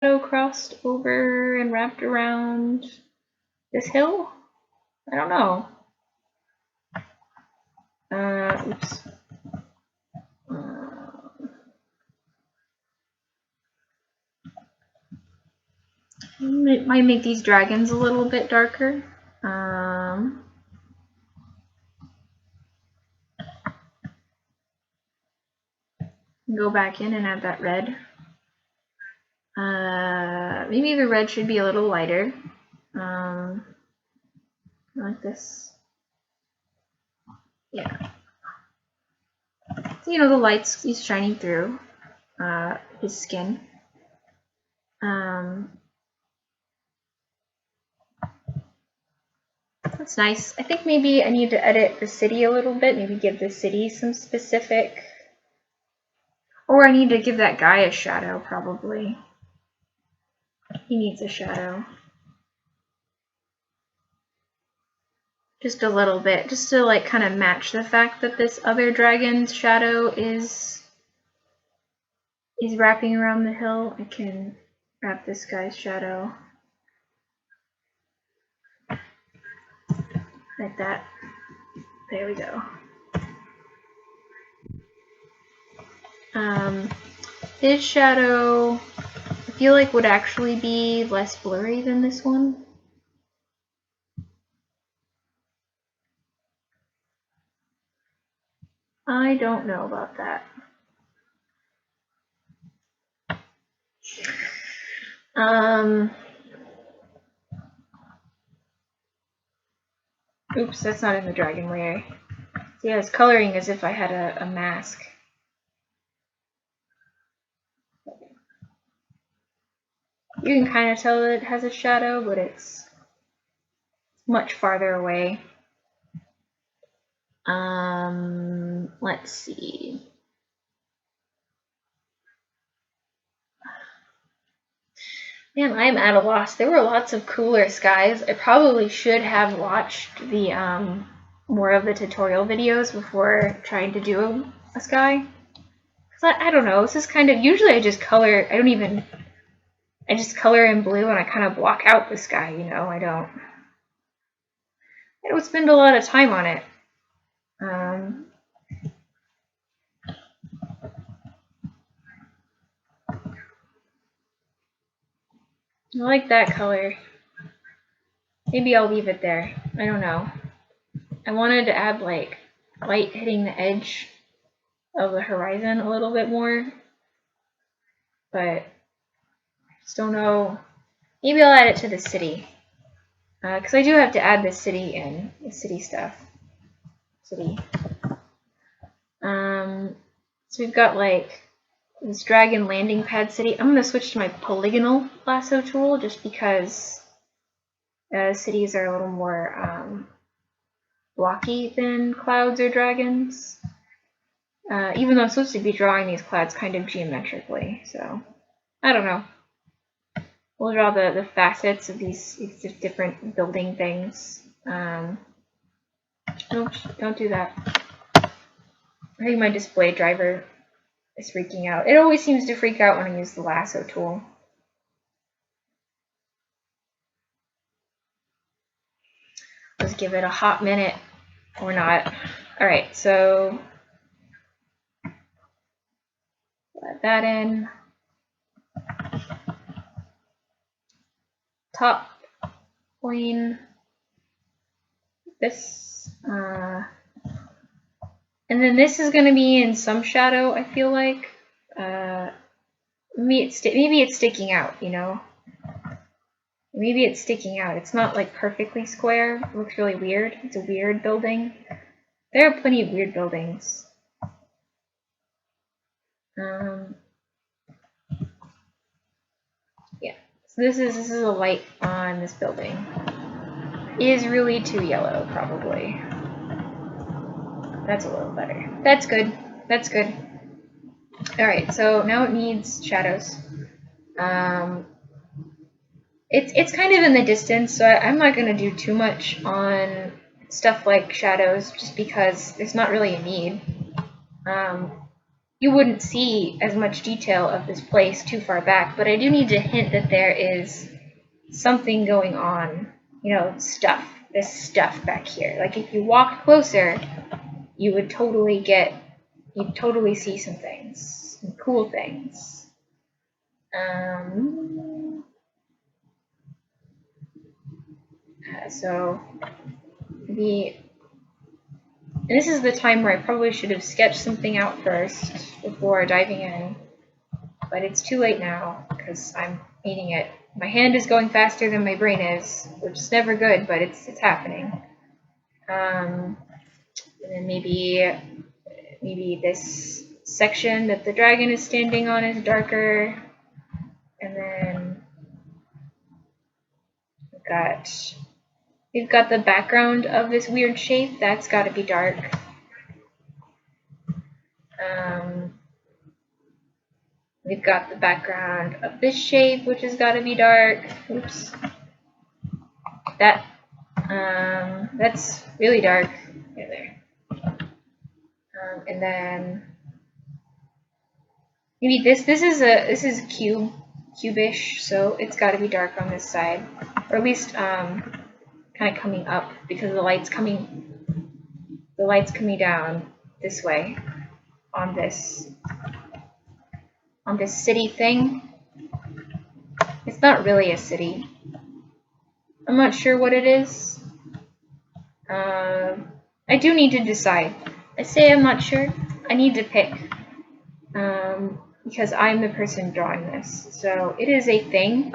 crossed over and wrapped around this hill? I don't know. Oops. Might make these dragons a little bit darker. Go back in and add that red. Maybe the red should be a little lighter. Like this. Yeah. So, you know, the light's he's shining through his skin. That's nice. I think maybe I need to edit the city a little bit, maybe give the city some specific, or I need to give that guy a shadow, probably. He needs a shadow. Just a little bit, just to like kind of match the fact that this other dragon's shadow is wrapping around the hill. I can wrap this guy's shadow like that. There we go. His shadow, I feel like, would actually be less blurry than this one. I don't know about that. Oops, that's not in the dragon layer. Yeah, it's coloring as if I had a mask. You can kind of tell that it has a shadow, but it's much farther away. Let's see. Man, I'm at a loss. There were lots of cooler skies. I probably should have watched the more of the tutorial videos before trying to do a sky. Cause I don't know. This is kind of, usually I just color. I just color in blue and I kind of block out the sky. You know, I don't spend a lot of time on it. I like that color. Maybe I'll leave it there. I don't know. I wanted to add like light hitting the edge of the horizon a little bit more, but I just don't know. Maybe I'll add it to the city, because I do have to add the city in, the city stuff. City. So we've got like this dragon landing pad city. I'm gonna switch to my polygonal lasso tool just because cities are a little more blocky than clouds or dragons. Even though I'm supposed to be drawing these clouds kind of geometrically, so I don't know. We'll draw the facets of these different building things. Don't do that. I think my display driver is freaking out. It always seems to freak out when I use the lasso tool. Let's give it a hot minute or not. Alright, so let that in. Top plane. This. And then this is going to be in some shadow, I feel like. Maybe it's sticking out, you know? Maybe it's sticking out. It's not like perfectly square. It looks really weird. It's a weird building. There are plenty of weird buildings. Yeah. So this is a light on this building. It is really too yellow, probably. That's a little better. That's good. That's good. Alright, so now it needs shadows. It's kind of in the distance, so I'm not going to do too much on stuff like shadows just because there's not really a need. you wouldn't see as much detail of this place too far back, but I do need to hint that there is something going on, you know, this stuff back here. Like if you walked closer, you would totally see some things, some cool things. So maybe, and this is the time where I probably should have sketched something out first before diving in, but it's too late now because I'm eating it. My hand is going faster than my brain is, which is never good, but it's happening. And then maybe this section that the dragon is standing on is darker, and then we've got the background of this weird shape. That's got to be dark. We've got the background of this shape, which has got to be dark. Oops. That's really dark. Right there. And then maybe this is cubish, so it's got to be dark on this side, or at least kind of coming up because the light's coming down this way on this city thing. It's not really a city. I'm not sure what it is. I do need to decide. I say I'm not sure. I need to pick. Because I'm the person drawing this. So it is a thing.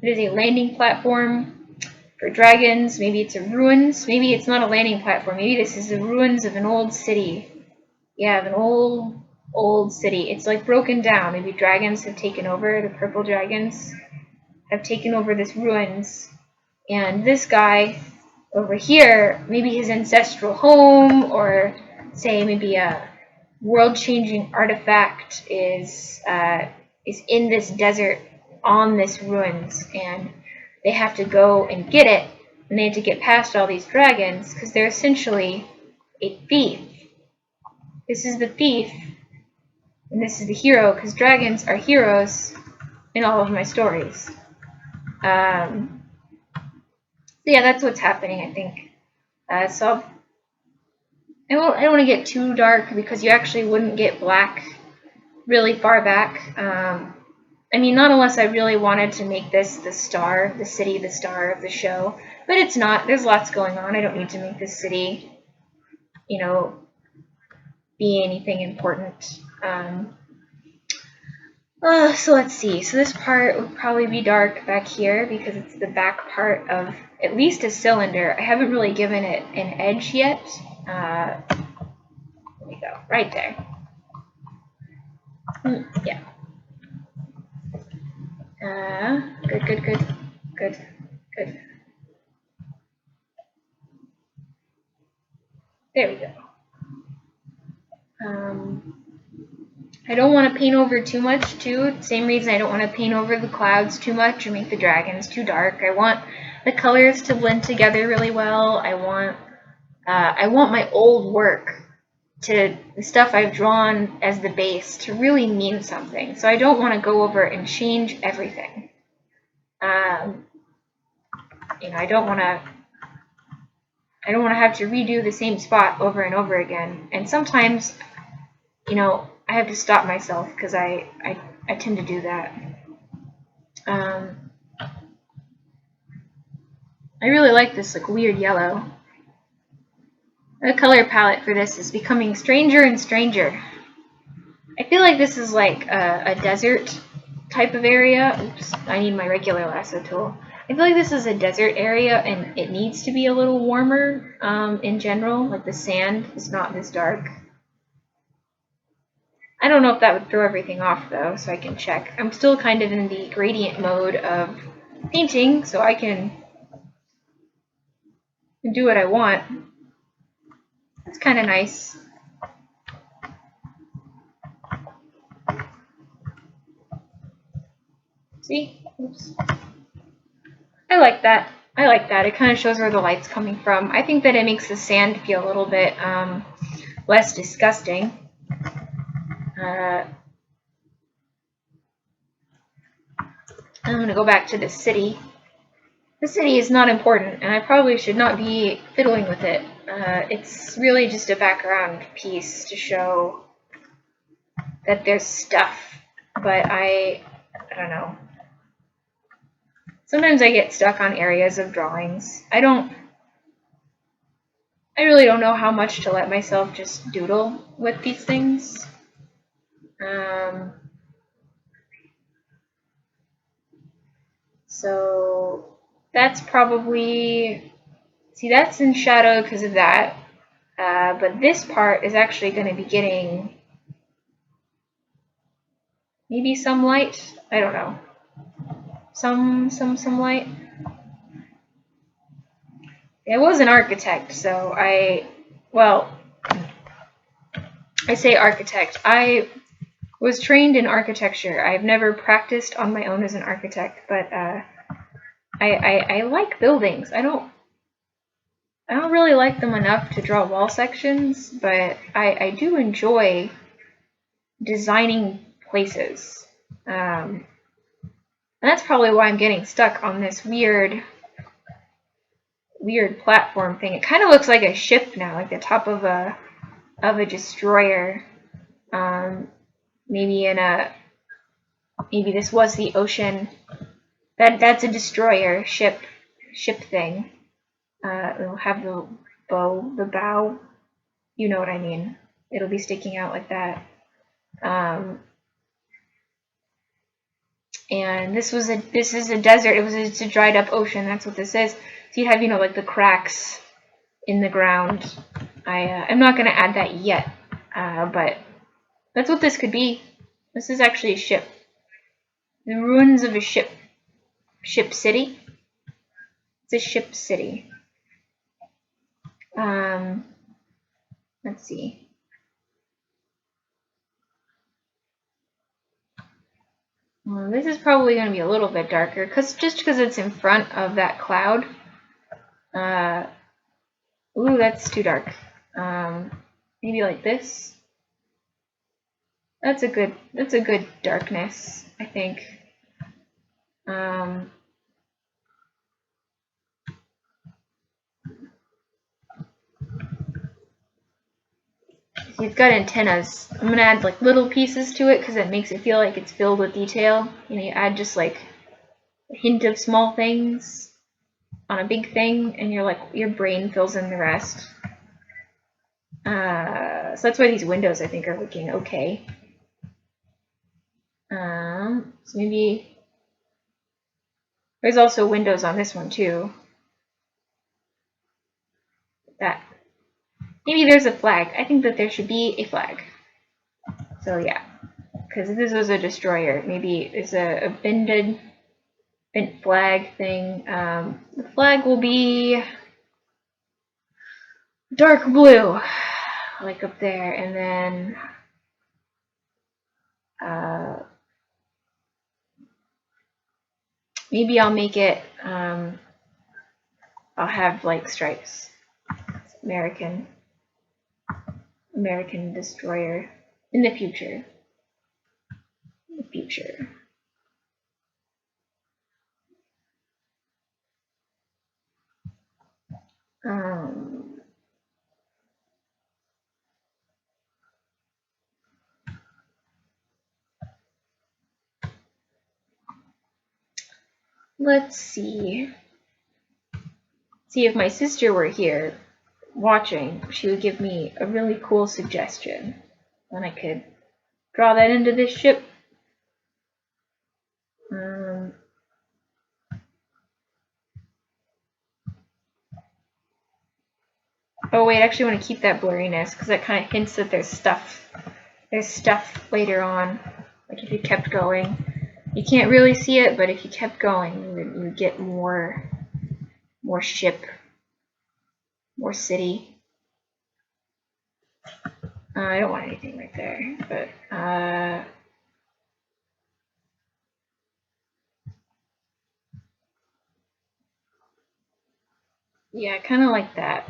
It is a landing platform for dragons. Maybe it's a ruins. Maybe it's not a landing platform. Maybe this is the ruins of an old city. Yeah, of an old city. It's like broken down. Maybe dragons have taken over. The purple dragons have taken over this ruins. And this guy over here, maybe his ancestral home, or say maybe a world-changing artifact is in this desert on this ruins, and they have to go and get it, and they have to get past all these dragons because they're essentially a thief. This is the thief, and this is the hero, because dragons are heroes in all of my stories. So yeah, that's what's happening, I think. So I don't want to get too dark because you actually wouldn't get black really far back. I mean, not unless I really wanted to make this the star, the city, the star of the show. But it's not. There's lots going on. I don't need to make this city, you know, be anything important. So let's see. So this part would probably be dark back here because it's the back part of at least a cylinder. I haven't really given it an edge yet. There we go. Right there. Yeah. Good. There we go. I don't want to paint over too much, too. Same reason I don't want to paint over the clouds too much or make the dragons too dark. I want the colors to blend together really well. I want my old work, the stuff I've drawn as the base, to really mean something. So I don't want to go over and change everything. I don't want to have to redo the same spot over and over again. And sometimes, I have to stop myself because I tend to do that. I really like this weird yellow. The color palette for this is becoming stranger and stranger. I feel like this is like a desert type of area. Oops, I need my regular lasso tool. I feel like this is a desert area and it needs to be a little warmer in general. Like the sand is not this dark. I don't know if that would throw everything off though, so I can check. I'm still kind of in the gradient mode of painting, so I can do what I want. It's kind of nice. See? Oops. I like that. It kind of shows where the light's coming from. I think that it makes the sand feel a little bit less disgusting. I'm going to go back to the city. The city is not important, and I probably should not be fiddling with it. It's really just a background piece to show that there's stuff, but I don't know. Sometimes I get stuck on areas of drawings. I really don't know how much to let myself just doodle with these things. So that's probably, see, that's in shadow because of that. But this part is actually going to be getting maybe some light. I don't know. Some light. I was an architect, so I say architect. I was trained in architecture. I've never practiced on my own as an architect, but I like buildings. I don't really like them enough to draw wall sections, but I do enjoy designing places. And that's probably why I'm getting stuck on this weird platform thing. It kind of looks like a ship now, like the top of a destroyer. Maybe this was the ocean. That's a destroyer ship thing. It'll have the bow. You know what I mean. It'll be sticking out like that. And this is a desert. It's a dried up ocean. That's what this is. So you have like the cracks in the ground. I'm not gonna add that yet, but that's what this could be. This is actually a ship. The ruins of a ship. Ship city. It's a ship city. Let's see. Well, this is probably going to be a little bit darker just because it's in front of that cloud. Ooh, that's too dark. Maybe like this. That's a good darkness, I think. You've got antennas. I'm gonna add like little pieces to it because it makes it feel like it's filled with detail. You add just like a hint of small things on a big thing, and your brain fills in the rest. So that's why these windows I think are looking okay. So maybe there's also windows on this one too. That maybe there's a flag. I think that there should be a flag. So yeah, because this was a destroyer. Maybe it's a bent flag thing. The flag will be dark blue, like up there, and then maybe I'll make it. I'll have like stripes. American destroyer in the future. Let's see. See, if my sister were here watching, she would give me a really cool suggestion. Then I could draw that into this ship. Oh wait, I actually want to keep that blurriness because that kind of hints that there's stuff. There's stuff later on. Like if you kept going, you can't really see it, but if you kept going, you would get more ship, more city. I don't want anything right there, but yeah, kind of like that.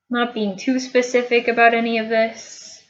not being too specific about any of this.